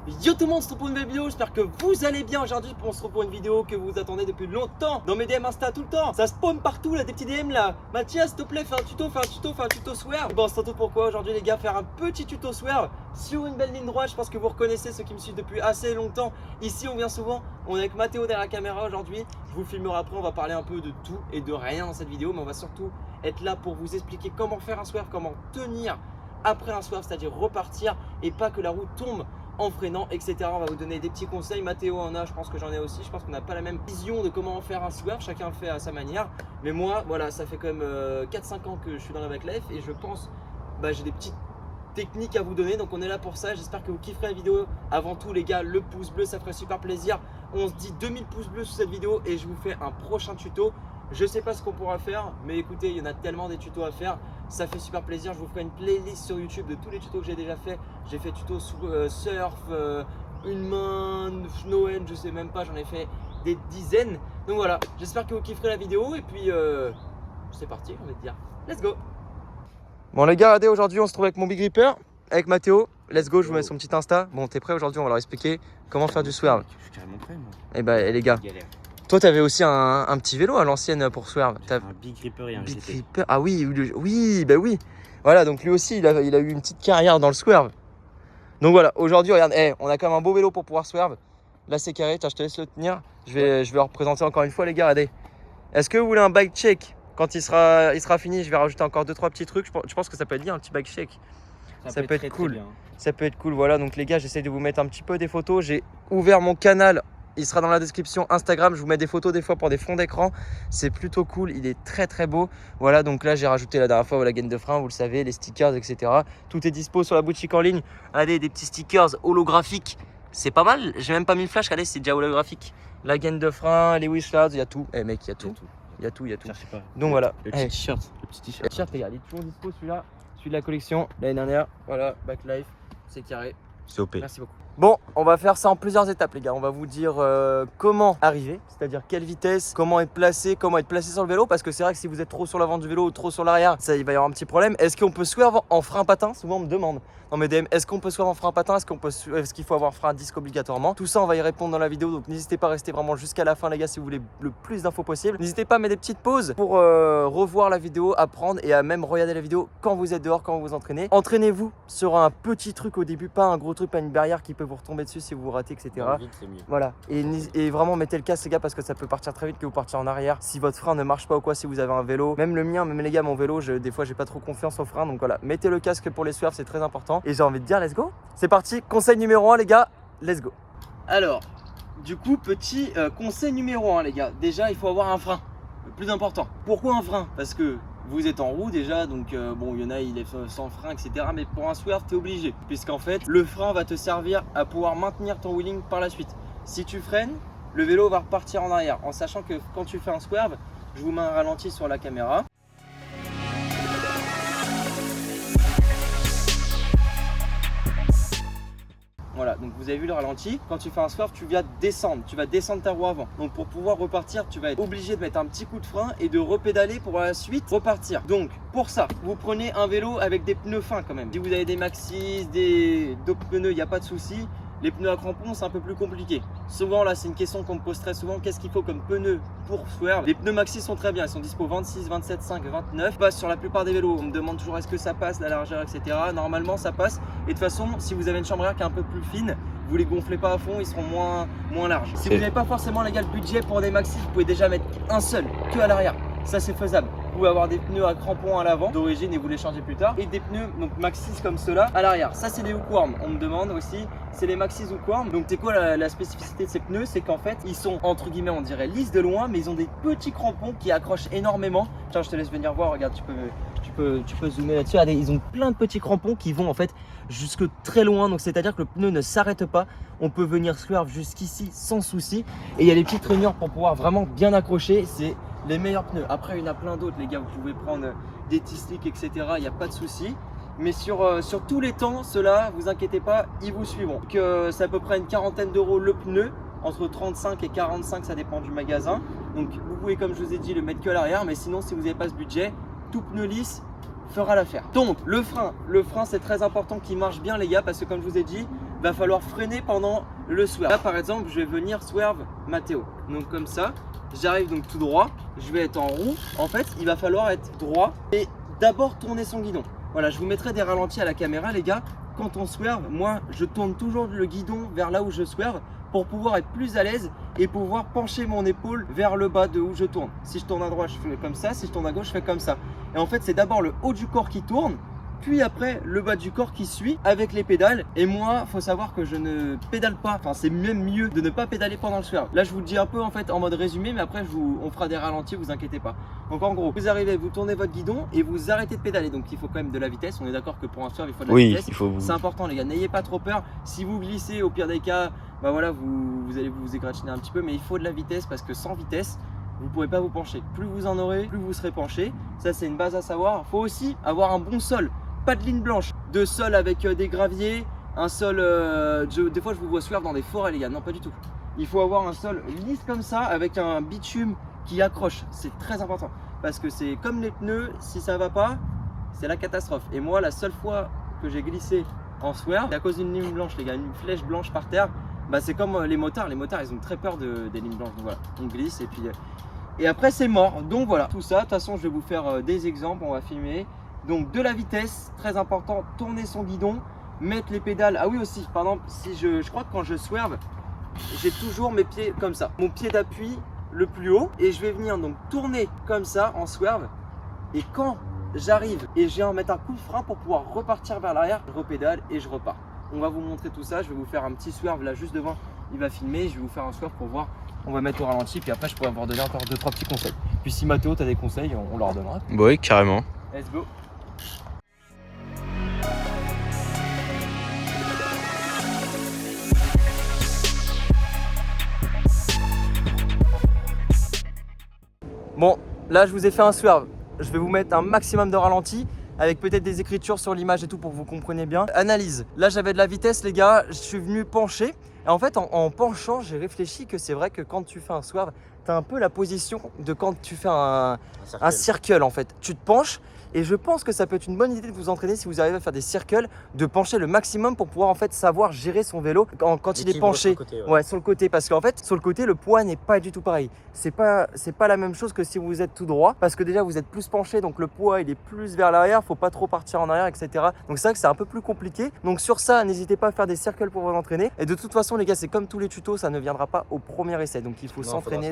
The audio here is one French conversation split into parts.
Yo tout le monde, on se retrouve pour une nouvelle vidéo, j'espère que vous allez bien. Aujourd'hui on se retrouve pour une vidéo que vous attendez depuis longtemps dans mes DM Insta tout le temps. Ça spawn partout là, des petits DM là. Mathias s'il te plaît, fais un tuto swerve. Bon, on se retrouve pourquoi aujourd'hui les gars, faire un petit tuto swerve sur une belle ligne droite. Je pense que vous reconnaissez ceux qui me suivent depuis assez longtemps. Ici on vient souvent, on est avec Mathéo derrière la caméra aujourd'hui. Je vous filmerai après, on va parler un peu de tout et de rien dans cette vidéo. Mais on va surtout être là pour vous expliquer comment faire un swerve, comment tenir après un swerve, c'est-à-dire repartir et pas que la roue tombe en freinant, etc. On va vous donner des petits conseils. Mathéo en a, je pense que j'en ai aussi. Je pense qu'on n'a pas la même vision de comment faire un swerve. Chacun le fait à sa manière. Mais moi, voilà, ça fait quand même 4-5 ans que je suis dans la bike life et je pense, j'ai des petites techniques à vous donner. Donc on est là pour ça. J'espère que vous kifferez la vidéo. Avant tout, les gars, le pouce bleu, ça ferait super plaisir. On se dit 2000 pouces bleus sur cette vidéo et je vous fais un prochain tuto. Je sais pas ce qu'on pourra faire, mais écoutez, il y en a tellement des tutos à faire. Ça fait super plaisir. Je vous ferai une playlist sur YouTube de tous les tutos que j'ai déjà fait. J'ai fait tuto surf, une main, Noël, je sais même pas, j'en ai fait des dizaines. Donc voilà, j'espère que vous kifferez la vidéo et puis c'est parti, on va te dire. Let's go. Bon les gars, regardez, aujourd'hui on se trouve avec mon Big Ripper, avec Mathéo. Let's go, je vous mets son petit Insta. Bon, t'es prêt aujourd'hui? On va leur expliquer comment faire du swerve. Je suis carrément prêt moi. Et les gars, toi t'avais aussi un petit vélo à l'ancienne pour swerve. Un Big Ripper et un Big GT. Ripper. Ah oui, oui. Voilà, donc lui aussi, il a eu une petite carrière dans le swerve. Donc voilà, aujourd'hui, regarde, on a quand même un beau vélo pour pouvoir swerve. Là, c'est carré. Tiens, je te laisse le tenir. Je vais le représenter encore une fois, les gars. Regardez. Est-ce que vous voulez un bike check? Quand il sera fini, je vais rajouter encore 2-3 petits trucs. Je pense que ça peut être bien, un petit bike check. Ça peut être cool. Ça peut être cool. Voilà, donc les gars, j'essaie de vous mettre un petit peu des photos. J'ai ouvert mon canal. Il sera dans la description Instagram. Je vous mets des photos des fois pour des fonds d'écran. C'est plutôt cool. Il est très très beau. Voilà, donc là j'ai rajouté la dernière fois la gaine de frein, vous le savez, les stickers, etc. Tout est dispo sur la boutique en ligne. Regardez, des petits stickers holographiques. C'est pas mal. J'ai même pas mis le flash. Regardez, c'est déjà holographique. La gaine de frein, les wishlards, il y a tout. Mec, il y a tout. Il y a tout. Cherchez pas. Donc voilà. Le petit t-shirt. Le petit t-shirt. T-shirt, regarde, il est toujours dispo celui-là. Celui de la collection l'année dernière. Voilà, Backlife, c'est carré. C'est OP. Merci beaucoup. Bon, on va faire ça en plusieurs étapes les gars. On va vous dire comment arriver, c'est-à-dire quelle vitesse, comment être placé sur le vélo. Parce que c'est vrai que si vous êtes trop sur l'avant du vélo ou trop sur l'arrière, ça il va y avoir un petit problème. Est-ce qu'on peut swerve en frein patin? Souvent on me demande dans mes DM, est-ce qu'on peut swerve en frein patin? Est-ce qu'il faut avoir frein à disque obligatoirement? Tout ça on va y répondre dans la vidéo. Donc n'hésitez pas à rester vraiment jusqu'à la fin les gars si vous voulez le plus d'infos possible. N'hésitez pas à mettre des petites pauses pour revoir la vidéo, apprendre et à même regarder la vidéo quand vous êtes dehors, quand vous vous entraînez. Entraînez-vous sur un petit truc au début, pas un gros truc, pas une barrière qui peut vous retomber dessus si vous ratez, etc. Voilà, et vraiment mettez le casque les gars parce que ça peut partir très vite que vous partiez en arrière. Si votre frein ne marche pas ou quoi, si vous avez un vélo, même le mien, même les gars, mon vélo, des fois j'ai pas trop confiance au frein. Donc voilà, mettez le casque pour les swerves, c'est très important. Et j'ai envie de dire let's go. C'est parti, conseil numéro 1 les gars, let's go. Alors, du coup, petit conseil numéro 1 les gars, déjà il faut avoir un frein, le plus important. Pourquoi un frein? Parce que vous êtes en roue déjà, donc bon, il y en a, il est sans frein, etc. Mais pour un swerve, tu es obligé, puisqu'en fait, le frein va te servir à pouvoir maintenir ton wheeling par la suite. Si tu freines, le vélo va repartir en arrière, en sachant que quand tu fais un swerve, je vous mets un ralenti sur la caméra. Voilà, donc vous avez vu le ralenti. Quand tu fais un swerve, tu vas descendre ta roue avant. Donc pour pouvoir repartir, tu vas être obligé de mettre un petit coup de frein et de repédaler pour la suite repartir. Donc pour ça, vous prenez un vélo avec des pneus fins quand même. Si vous avez des Maxxis, d'autres pneus, il n'y a pas de souci. Les pneus à crampons, c'est un peu plus compliqué. Souvent, là, c'est une question qu'on me pose très souvent. Qu'est-ce qu'il faut comme pneus pour swerve? Les pneus Maxxis sont très bien. Ils sont dispo 26, 27, 5, 29. Ils passent sur la plupart des vélos. On me demande toujours est-ce que ça passe, la largeur, etc. Normalement, ça passe. Et de toute façon, si vous avez une chambre à air qui est un peu plus fine, vous les gonflez pas à fond, ils seront moins larges. Si vous n'avez pas forcément les gars, le budget pour des Maxxis, vous pouvez déjà mettre un seul, que à l'arrière. Ça, c'est faisable. Vous pouvez avoir des pneus à crampons à l'avant d'origine et vous les changez plus tard. Et des pneus donc Maxxis comme ceux-là à l'arrière. Ça, c'est des hookworms. On me demande aussi, c'est les Maxxis hookworms. Donc, c'est quoi la spécificité de ces pneus? C'est qu'en fait, ils sont entre guillemets, on dirait lisses de loin, mais ils ont des petits crampons qui accrochent énormément. Tiens, je te laisse venir voir. Regarde, tu peux zoomer là-dessus. Regardez, ils ont plein de petits crampons qui vont en fait jusque très loin. Donc, c'est-à-dire que le pneu ne s'arrête pas. On peut venir swerve jusqu'ici sans souci. Et il y a les petites rainures pour pouvoir vraiment bien accrocher. C'est les meilleurs pneus. Après, il y en a plein d'autres, les gars. Vous pouvez prendre des T-slicks, etc. Il n'y a pas de souci. Mais sur tous les temps, ceux-là, vous inquiétez pas, ils vous suivront. C'est à peu près une quarantaine d'euros le pneu. Entre 35 et 45, ça dépend du magasin. Donc, vous pouvez, comme je vous ai dit, le mettre que à l'arrière. Mais sinon, si vous n'avez pas ce budget, tout pneu lisse fera l'affaire. Donc, le frein c'est très important qu'il marche bien, les gars, parce que comme je vous ai dit, va falloir freiner pendant le swerve. Là par exemple, je vais venir swerve Matteo. Donc comme ça, j'arrive donc tout droit, je vais être en roue. En fait, il va falloir être droit et d'abord tourner son guidon. Voilà, je vous mettrai des ralentis à la caméra les gars. Quand on swerve, moi je tourne toujours le guidon vers là où je swerve pour pouvoir être plus à l'aise et pouvoir pencher mon épaule vers le bas de où je tourne. Si je tourne à droite, je fais comme ça. Si je tourne à gauche, je fais comme ça. Et en fait, c'est d'abord le haut du corps qui tourne, puis après le bas du corps qui suit avec les pédales. Et moi, faut savoir que je ne pédale pas. Enfin, c'est même mieux de ne pas pédaler pendant le swerve. Là, je vous le dis un peu en fait en mode résumé, mais après, on fera des ralentis, vous inquiétez pas. Donc en gros, vous arrivez, vous tournez votre guidon et vous arrêtez de pédaler. Donc il faut quand même de la vitesse. On est d'accord que pour un swerve, il faut de la vitesse. Il faut. C'est important les gars, n'ayez pas trop peur. Si vous glissez, au pire des cas, bah voilà, vous allez vous égratigner un petit peu, mais il faut de la vitesse parce que sans vitesse, vous ne pourrez pas vous pencher. Plus vous en aurez, plus vous serez penché. Ça, c'est une base à savoir. Il faut aussi avoir un bon sol. Pas de ligne blanche, de sol avec des graviers, un sol, des fois je vous vois swerve dans des forêts les gars, non pas du tout. Il faut avoir un sol lisse comme ça avec un bitume qui accroche, c'est très important. Parce que c'est comme les pneus, si ça va pas, c'est la catastrophe. Et moi la seule fois que j'ai glissé en swerve, c'est à cause d'une ligne blanche les gars, une flèche blanche par terre. Bah, c'est comme les motards ils ont très peur des lignes blanches, donc voilà, on glisse et puis... Et après c'est mort, donc voilà, tout ça, de toute façon je vais vous faire des exemples, on va filmer. Donc de la vitesse, très important, tourner son guidon, mettre les pédales. Ah oui aussi, par exemple, si je crois que quand je swerve, j'ai toujours mes pieds comme ça. Mon pied d'appui le plus haut et je vais venir donc tourner comme ça en swerve. Et quand j'arrive et je viens mettre un coup de frein pour pouvoir repartir vers l'arrière, je repédale et je repars. On va vous montrer tout ça, je vais vous faire un petit swerve là juste devant, il va filmer, je vais vous faire un swerve pour voir. On va mettre au ralenti puis après je pourrais vous donner encore 2-3 petits conseils. Puis si Mathéo tu as des conseils, on leur donnera. Oui, carrément. Let's go. Bon, là je vous ai fait un swerve. Je vais vous mettre un maximum de ralenti avec peut-être des écritures sur l'image et tout pour que vous compreniez bien. Analyse. Là j'avais de la vitesse les gars, je suis venu pencher. Et en fait en penchant, j'ai réfléchi que c'est vrai que quand tu fais un swerve, tu as un peu la position de quand tu fais un circle en fait. Tu te penches. Et je pense que ça peut être une bonne idée de vous entraîner si vous arrivez à faire des circles, de pencher le maximum pour pouvoir en fait savoir gérer son vélo quand il est penché. Sur le côté, ouais, sur le côté, parce qu'en fait sur le côté le poids n'est pas du tout pareil. C'est pas la même chose que si vous êtes tout droit, parce que déjà vous êtes plus penché, donc le poids il est plus vers l'arrière, faut pas trop partir en arrière, etc. Donc c'est vrai que c'est un peu plus compliqué. Donc sur ça, n'hésitez pas à faire des circles pour vous entraîner. Et de toute façon les gars, c'est comme tous les tutos, ça ne viendra pas au premier essai. Donc il faut s'entraîner.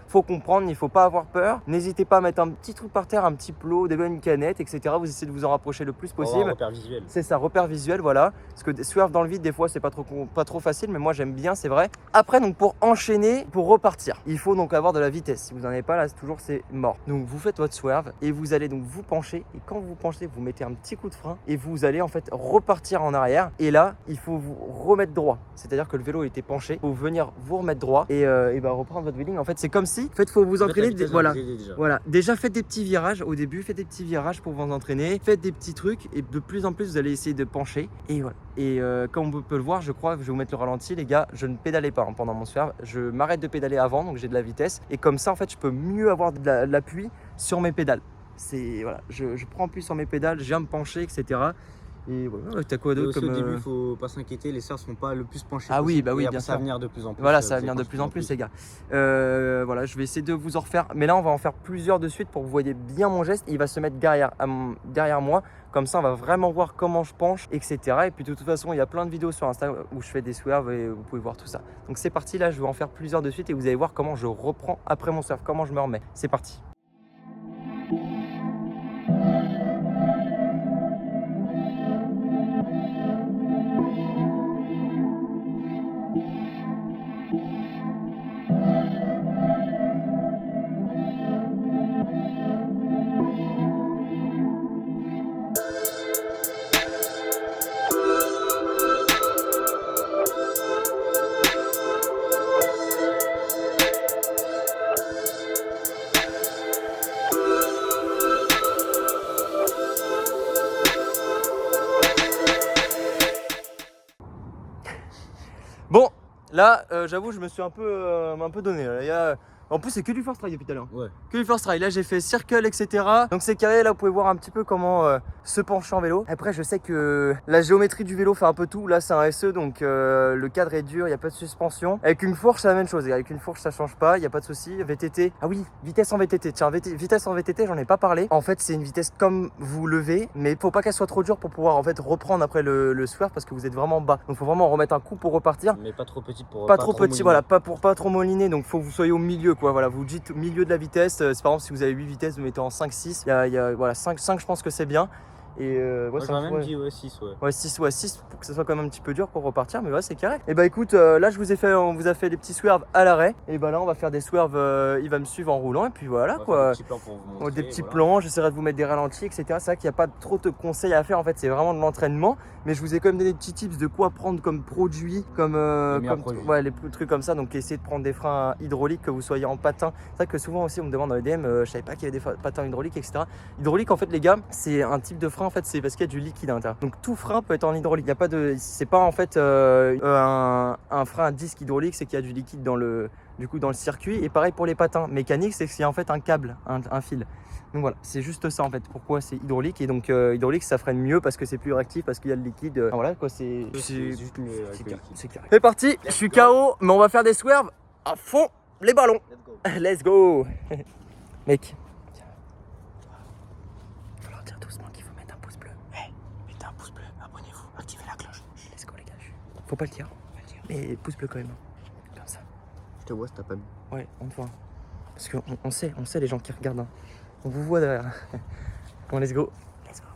Faut comprendre, il faut pas avoir peur. N'hésitez pas à mettre un petit truc par terre, un petit plot, des bonnes canettes, etc. Vous essayez de vous en rapprocher le plus possible. Repère visuel. C'est ça, repère visuel, voilà. Parce que swerve dans le vide, des fois, c'est pas trop facile, mais moi j'aime bien, c'est vrai. Après, donc pour enchaîner, pour repartir, il faut donc avoir de la vitesse. Si vous n'en avez pas, là, c'est mort. Donc vous faites votre swerve et vous allez donc vous pencher. Et quand vous penchez, vous mettez un petit coup de frein et vous allez en fait repartir en arrière. Et là, il faut vous remettre droit. C'est-à-dire que le vélo était penché. Il faut venir vous remettre droit et reprendre votre wheeling. En fait, c'est comme si, en fait, faut vous entraîner. Voilà. Déjà, faites des petits virages au début. Faites des petits virages pour vous entraîner. Faites des petits trucs et de plus en plus, vous allez essayer de pencher. Et voilà. Et comme on peut le voir, je crois, je vais vous mettre le ralenti, les gars. Je ne pédalais pas pendant mon swerve. Je m'arrête de pédaler avant, donc j'ai de la vitesse. Et comme ça, en fait, je peux mieux avoir de l'appui sur mes pédales. Voilà, je prends plus sur mes pédales, je viens me pencher, etc. Et voilà, t'as quoi d'autre comme... Au début, faut pas s'inquiéter, les swerves seront pas le plus penchés possible. Oui, bah oui, et bien ça sûr. va venir de plus en plus. Voilà, ça va venir de plus en plus, les gars. Voilà, je vais essayer de vous en refaire. Mais là, on va en faire plusieurs de suite pour que vous voyez bien mon geste. Il va se mettre derrière moi. Comme ça, on va vraiment voir comment je penche, etc. Et puis, de toute façon, il y a plein de vidéos sur Insta où je fais des swerves et vous pouvez voir tout ça. Donc, c'est parti. Là, je vais en faire plusieurs de suite et vous allez voir comment je reprends après mon swerve, comment je me remets. C'est parti. Bon, là, j'avoue, je me suis un peu donné. Là. En plus, c'est que du first try depuis tout à l'heure. Ouais. Que du first try. Là, j'ai fait circle, etc. Donc, c'est carré. Là, vous pouvez voir un petit peu comment se pencher en vélo. Après, je sais que la géométrie du vélo fait un peu tout. Là, c'est un SE, donc le cadre est dur. Il n'y a pas de suspension. Avec une fourche, c'est la même chose. Avec une fourche, ça change pas. Il n'y a pas de souci. VTT. Ah oui, vitesse en VTT. Tiens, vitesse en VTT, j'en ai pas parlé. En fait, c'est une vitesse comme vous levez, mais il faut pas qu'elle soit trop dure pour pouvoir en fait reprendre après le swerve parce que vous êtes vraiment bas. Donc, il faut vraiment remettre un coup pour repartir. Mais pas trop petite pour Pas trop petit, moliner. voilà, pas trop moliner, donc faut que vous soyez au milieu quoi, voilà, vous dites au milieu de la vitesse, c'est par exemple si vous avez 8 vitesses, vous mettez en 5-6, voilà, 5 je pense que c'est bien, et ouais, Moi, ça, j'aurais même ouais. dit 6, ouais. Ouais, 6 pour que ça soit quand même un petit peu dur pour repartir, mais ouais, c'est carré. Et bah écoute, là on vous a fait des petits swerves à l'arrêt, et bah là on va faire des swerves, il va me suivre en roulant, et puis voilà quoi. Des petits plans pour vous montrer, Des petits voilà. plans, j'essaierai de vous mettre des ralentis, etc. C'est vrai qu'il n'y a pas trop de conseils à faire, en fait, c'est vraiment de l'entraînement. Mais je vous ai quand même donné des petits tips de quoi prendre comme produit, comme, ouais, les trucs comme ça. Donc, essayez de prendre des freins hydrauliques, que vous soyez en patin. C'est vrai que souvent aussi, on me demande dans les DM, je savais pas qu'il y avait des patins hydrauliques, etc. Hydraulique, en fait, les gars, c'est un type de frein, en fait, c'est parce qu'il y a du liquide à l'intérieur. Donc, tout frein peut être en hydraulique. Il y a pas de, c'est pas en fait un frein à disque hydraulique, c'est qu'il y a du liquide dans le circuit. Et pareil pour les patins mécaniques, c'est qu'il y a en fait un câble, un fil. Donc voilà, c'est juste ça en fait, pourquoi c'est hydraulique. Et donc hydraulique ça freine mieux parce que c'est plus réactif, parce qu'il y a le liquide. Enfin, voilà quoi, c'est juste mieux avec le liquide. c'est carré. C'est parti, je suis KO, mais on va faire des swerves à fond les ballons. Let's go. Mec, il va falloir dire doucement qu'il faut mettre un pouce bleu. Mettez un pouce bleu, abonnez-vous, activez la cloche. Let's go les gars. Faut pas le dire, mais pouce bleu quand même. Comme ça. Je te vois si t'as pas mis. Ouais, on te voit. Parce qu'on sait les gens qui regardent. Hein. On vous voit derrière. Bon, let's go. Let's go.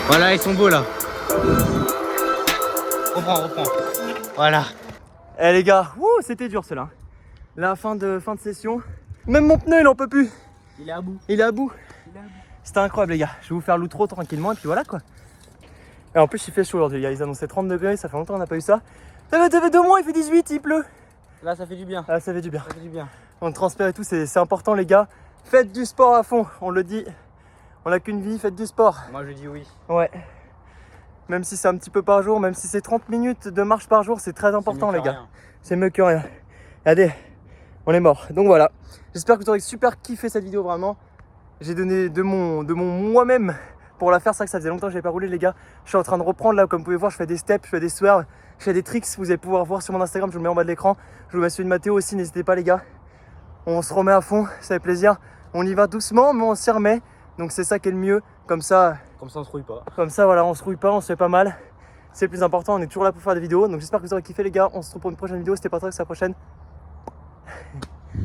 Voilà, ils sont beaux là. Reprends. Voilà. Eh les gars, c'était dur cela. La fin de session. Même mon pneu il en peut plus. Il est à bout. Il est à bout. C'était incroyable les gars. Je vais vous faire l'outro tranquillement et puis voilà quoi. Et en plus il fait chaud aujourd'hui les gars. Ils annonçaient 30 degrés, ça fait longtemps qu'on n'a pas eu ça. Ça fait 2 mois, il fait 18, il pleut. Là, ça fait du bien. Ah, ça fait du bien. Ça fait du bien. On transpire et tout, c'est important les gars. Faites du sport à fond, on le dit. On n'a qu'une vie, faites du sport. Moi, je dis oui. Ouais. Même si c'est un petit peu par jour, même si c'est 30 minutes de marche par jour, c'est très important les gars. C'est mieux que rien. Regardez, on est mort. Donc voilà. J'espère que vous aurez super kiffé cette vidéo vraiment. J'ai donné de mon moi-même pour la faire. C'est vrai que ça faisait longtemps que je n'avais pas roulé les gars. Je suis en train de reprendre là, comme vous pouvez voir, je fais des steps, je fais des swerves, je fais des tricks. Vous allez pouvoir voir sur mon Instagram, je vous le mets en bas de l'écran. Je vous mets celui de Mathéo aussi, n'hésitez pas les gars. On se remet à fond, ça fait plaisir. On y va doucement, mais on s'y remet. Donc c'est ça qui est le mieux. Comme ça on se rouille pas. Comme ça voilà, on se rouille pas, on se fait pas mal. C'est le plus important, on est toujours là pour faire des vidéos. Donc j'espère que vous aurez kiffé les gars. On se retrouve pour une prochaine vidéo. C'était Patrick, c'est la prochaine.